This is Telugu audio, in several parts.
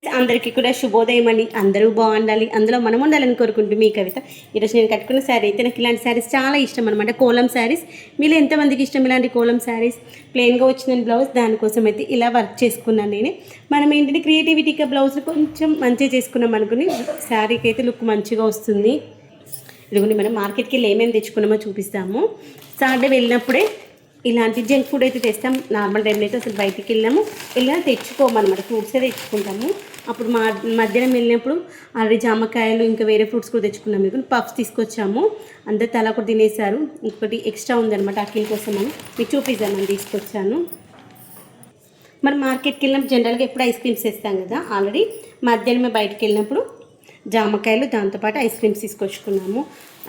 అందరికీ కూడా శుభోదయం అండి. అందరూ బాగుండాలి, అందులో మనం ఉండాలని కోరుకుంటూ మీ కవిత. ఈరోజు నేను కట్టుకున్న శారీ అయితే నాకు ఇలాంటి శారీస్ చాలా ఇష్టం అనమాట. కోలం శారీస్. మీలో ఎంతమందికి ఇష్టం ఇలాంటి కోలం శారీస్? ప్లెయిన్గా వచ్చిన బ్లౌజ్, దానికోసం అయితే ఇలా వర్క్ చేసుకున్నాను నేను. మనం ఏంటంటే క్రియేటివిటీగా బ్లౌజ్ కొంచెం మంచిగా చేసుకున్నాం అనుకుని శారీకి అయితే లుక్ మంచిగా వస్తుంది. ఇదిగోండి, మనం మార్కెట్కి వెళ్ళి ఏమేమి తెచ్చుకున్నామో చూపిస్తాము. సాటర్డే వెళ్ళినప్పుడే ఇలాంటి జంక్ ఫుడ్ అయితే తెస్తాం. నార్మల్ టైంలో అయితే అసలు బయటికి వెళ్ళినా తెచ్చుకోమన్నమాట. ఫ్రూట్సే తెచ్చుకుంటాము. అప్పుడు మధ్యాహ్నం వెళ్ళినప్పుడు ఆల్రెడీ జామకాయలు ఇంకా వేరే ఫ్రూట్స్ కూడా తెచ్చుకున్నాము. మీకు పఫ్స్ తీసుకొచ్చాము. అందరు తలా ఒకటి తినేసారు. ఇంకొకటి ఎక్స్ట్రా ఉందన్నమాట అఖిల్ కోసం అని మీకు చూపిస్తామని తీసుకొచ్చాను. మనం మార్కెట్కి వెళ్ళినప్పుడు జనరల్గా ఎప్పుడు ఐస్ క్రీమ్స్ తెస్తాం కదా. ఆల్రెడీ మధ్యాహ్నం బయటికి వెళ్ళినప్పుడు జామకాయలు దాంతోపాటు ఐస్ క్రీమ్స్ తీసుకొచ్చుకున్నాము.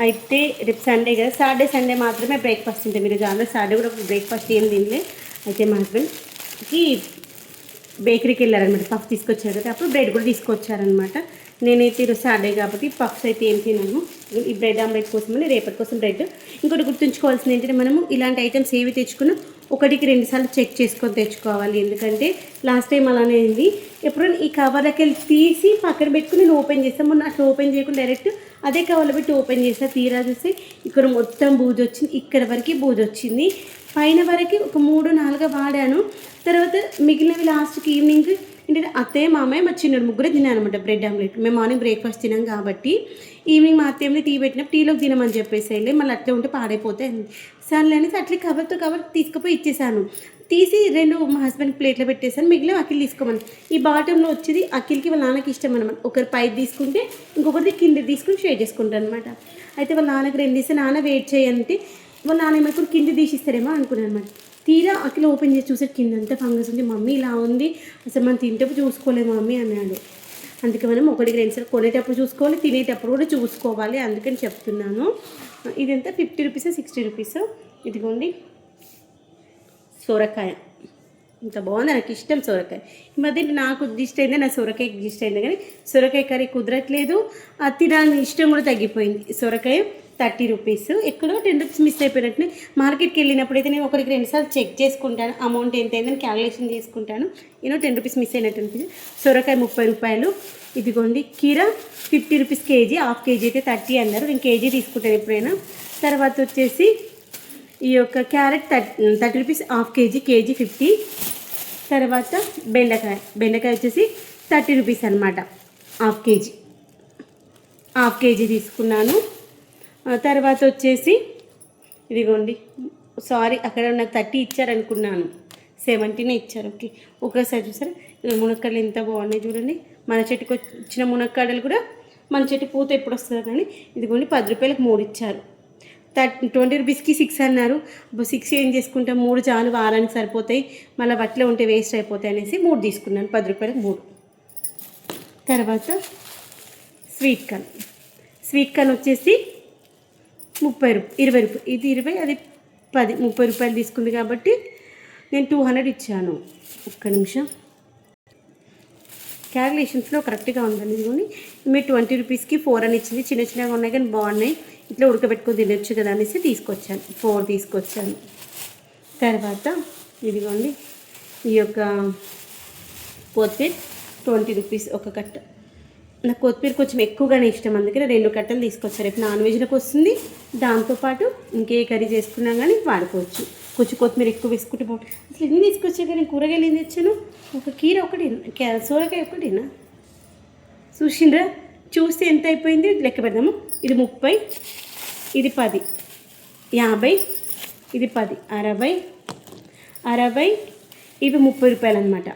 అయితే రేపు సండే కదా, సాటర్డే సండే మాత్రమే బ్రేక్ఫాస్ట్ తింటాం. మీరు ఆల్రెడీ సాటర్డే కూడా బ్రేక్ఫాస్ట్ ఏం తినలే. అయితే మా హస్బెండ్కి బేకరీకి వెళ్ళారనమాట. పఫ్ తీసుకొచ్చారు కదా, అప్పుడు బ్రెడ్ కూడా తీసుకొచ్చారనమాట. నేనైతే ఈరోజు సాటర్డే కాబట్టి పఫ్స్ అయితే ఏం తిన్నాను. ఈ బ్రెడ్ ఆమ్లెట్ కోసమని రేపటి కోసం బ్రెడ్. ఇంకోటి గుర్తుంచుకోవాల్సింది ఏంటంటే, మనము ఇలాంటి ఐటమ్స్ ఏవి తెచ్చుకున్నా 1-2 సార్లు చెక్ చేసుకొని తెచ్చుకోవాలి. ఎందుకంటే లాస్ట్ టైం అలానే అయింది. ఎప్పుడైనా ఈ కవర్లకి వెళ్ళి తీసి పక్కన పెట్టుకుని నేను ఓపెన్ చేస్తాను. మొన్న అట్లా ఓపెన్ చేయకుండా డైరెక్ట్ అదే కవర్లో పెట్టి ఓపెన్ చేస్తా. తీరా చూస్తే ఇక్కడ మొత్తం బూజు వచ్చింది. ఇక్కడ వరకు బూజు వచ్చింది. పైన వరకు ఒక 3-4 వాడాను. తర్వాత మిగిలినవి లాస్ట్కి ఈవినింగ్ ఏంటంటే అత్తయ్య, మామయ్య, మా చిన్నడు ముగ్గురే తిన్నాను అనమాట బ్రెడ్ ఆమ్లెట్. మేము మార్నింగ్ బ్రేక్ఫాస్ట్ తినాం కాబట్టి ఈవినింగ్ మా అత్తయ్యని టీ పెట్టినప్పుడు టీలోకి తినమని చెప్పేసి వెళ్ళి మళ్ళీ అట్లా ఉంటే పాడైపోతే సర్లే అనేసి అట్లే కవర్ తీసుకుపోయి ఇచ్చేసాను. తీసి 2 మా హస్బెండ్కి ప్లేట్లో పెట్టేసాను. మిగిలిన అఖిల్ తీసుకోమని. ఈ బాటంలో వచ్చేది అఖిల్కి వాళ్ళ నాన్నకి ఇష్టం అనమాట. ఒకరు పైకి తీసుకుంటే ఇంకొకరిది కింద తీసుకుని షేర్ చేసుకుంటారు అనమాట. అయితే వాళ్ళ నాన్నకి 2 తీస్తే నాన్న వెయిట్ చేయంటే వాళ్ళ నాన్న ఏమైనా కింద తీసిస్తారేమో అనుకున్నాను అనమాట. తీరా అఖిల్ ఓపెన్ చేసి చూసే కింద అంతా ఫంగస్ ఉంది. మమ్మీ ఇలా ఉంది, అసలు మనం తింటప్పుడు చూసుకోలేము మమ్మీ అన్నాడు. అందుకే మనం 1-2 సార్లు కొనేటప్పుడు చూసుకోవాలి, తినేటప్పుడు కూడా చూసుకోవాలి. అందుకని చెప్తున్నాను. ఇదంతా 50 రూపీస్ 60 రూపీస్. ఇదిగోండి సొరకాయ. ఇంత బాగుంది, నాకు ఇష్టం సొరకాయ. ఈ మధ్య నాకు ఇష్ట అయింది, నా సొరకాయ ఇష్ట అయింది. కానీ సొరకాయ కర్రీ కుదరట్లేదు. అది తినాలని ఇష్టం కూడా తగ్గిపోయింది. సొరకాయ 30 రూపీస్. ఎక్కడో 10 రూపీస్ మిస్ అయిపోయినట్టు. మార్కెట్కి వెళ్ళినప్పుడు అయితే నేను 1-2 సార్లు చెక్ చేసుకుంటాను. అమౌంట్ ఎంత అయిందని క్యాలిక్యులేషన్ చేసుకుంటాను. 10 రూపీస్ మిస్ అయినట్టు అనిపించింది. సొరకాయ 30 రూపాయలు. ఇదిగోండి కీర 50 రూపీస్ కేజీ. హాఫ్ కేజీ అయితే 30 అన్నారు. నేను కేజీ తీసుకుంటాను ఎప్పుడైనా. తర్వాత వచ్చేసి ఈ యొక్క carrot 30 rupees half KG, KG 50. తర్వాత బెండకాయ వచ్చేసి 30 రూపీస్ అనమాట. హాఫ్ కేజీ తీసుకున్నాను. తర్వాత వచ్చేసి ఇదిగోండి, సారీ అక్కడ నాకు 30 ఇచ్చారనుకున్నాను, 70 ఇచ్చారు. ఓకే, ఒకసారి చూసారా మునక్కాడలు ఎంత బాగున్నాయి చూడండి. మన చెట్టుకు వచ్చిన మునక్కాడలు కూడా మన చెట్టు పూత ఎప్పుడు వస్తుందో కానీ ఇదిగోండి 10 రూపాయలకు 3 ఇచ్చారు. 20 రూపీస్కి 6 అన్నారు. 6 ఏం చేసుకుంటాం, 3 చాలు, వారానికి సరిపోతాయి, మళ్ళీ బట్టలు ఉంటే వేస్ట్ అయిపోతాయి అనేసి 3 తీసుకున్నాను. 10 రూపాయలకు 3. తర్వాత స్వీట్ కార్న్ వచ్చేసి 20 రూపాయలు. ఇది 20, అది 10, 30 రూపాయలు తీసుకుంది కాబట్టి నేను 200 ఇచ్చాను. ఒక్క నిమిషం, క్యాలిక్యులేషన్స్లో కరెక్ట్గా ఉందండి. ఇదిగోండి మీరు 20 రూపీస్కి 4 అని ఇచ్చింది. చిన్నగా ఉన్నాయి కానీ బాగున్నాయి, ఇట్లా ఉడకబెట్టుకొని తినొచ్చు కదా అనేసి తీసుకొచ్చాను. 4 తీసుకొచ్చాను. తర్వాత ఇదిగోండి ఈ యొక్క కొత్తిమీర 20 రూపీస్ ఒక కట్ట. నాకు కొత్తిమీర కొంచెం ఎక్కువగానే ఇష్టం, అందుకని 2 కట్టలు తీసుకొచ్చారు. రేపు నాన్ వెజ్లోకి వస్తుంది, దాంతోపాటు ఇంకే కర్రీ చేసుకున్నా కానీ వాడుకోవచ్చు. కొంచెం కొత్తిమీర ఎక్కువ వేసుకుంటే బాగుంటుంది. అసలు ఎన్ని తీసుకొచ్చా కానీ కూరగాయలు ఏం తెచ్చాను? ఒక కీర ఒకటి, సోరకాయ ఒకటినా చూసిండ్రా? చూస్తే ఎంత అయిపోయింది లెక్క పెడదాము. ఇది 30, ఇది 10, 50, ఇది 10, 60, ఇవి 30 రూపాయలు అనమాట.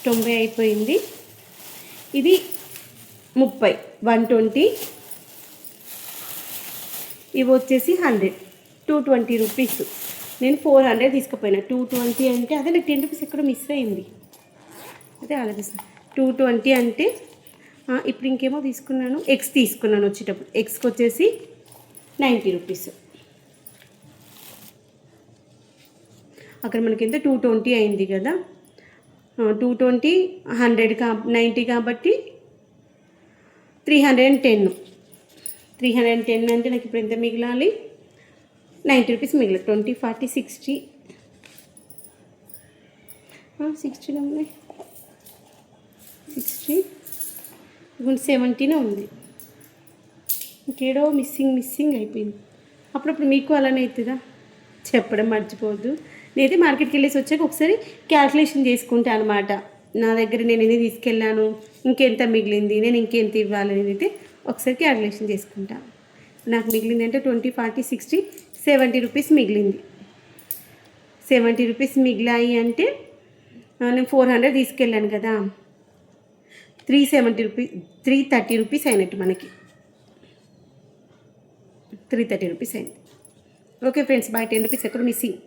90 అయిపోయింది. ఇది 30, 120, ఇవి వచ్చేసి 100, 220 రూపీస్. నేను 400 తీసుకుపోయినా. 220 అంటే అదే నాకు 10 రూపీస్ ఎక్కడో మిస్ అయింది. అదే ఆలోచిస్తాను. 220 అంటే ఇప్పుడు ఇంకేమో తీసుకున్నాను, ఎగ్స్ తీసుకున్నాను వచ్చేటప్పుడు. ఎగ్స్కి వచ్చేసి 90 రూపీస్. అక్కడ మనకి ఎంత 220 అయింది కదా. 220, 100 90 కాబట్టి 310. 310 అంటే నాకు ఇప్పుడు ఎంత మిగిలాలి? 90 రూపీస్ మిగిలి 20, 40, 60, 60 ఉన్నాయి, 60 ఇప్పుడు 70 ఉంది. ఇంకేడో మిస్సింగ్ అయిపోయింది. అప్పుడప్పుడు మీకు అలానే అవుతుందా? చెప్పడం మర్చిపోవద్దు. నేనైతే మార్కెట్కి వెళ్ళేసి వచ్చాక ఒకసారి క్యాల్కులేషన్ చేసుకుంటాను అనమాట. నా దగ్గర నేను ఎన్ని తీసుకెళ్ళాను, ఇంకెంత మిగిలింది, నేను ఇంకెంత ఇవ్వాలి అనేది అయితే ఒకసారి క్యాల్కులేషన్ చేసుకుంటాను. నాకు మిగిలింది అంటే 20, 40, 60, 70 రూపీస్ మిగిలింది. 70 రూపీస్ మిగిలాయి అంటే నేను 400 తీసుకెళ్ళాను కదా, 370 రూపీస్, 330 రూపీస్ అయినట్టు మనకి. 330 రూపీస్ అయింది. ఓకే ఫ్రెండ్స్, బై 10 రూపీస్ ఎక్కడ మిస్సింగ్.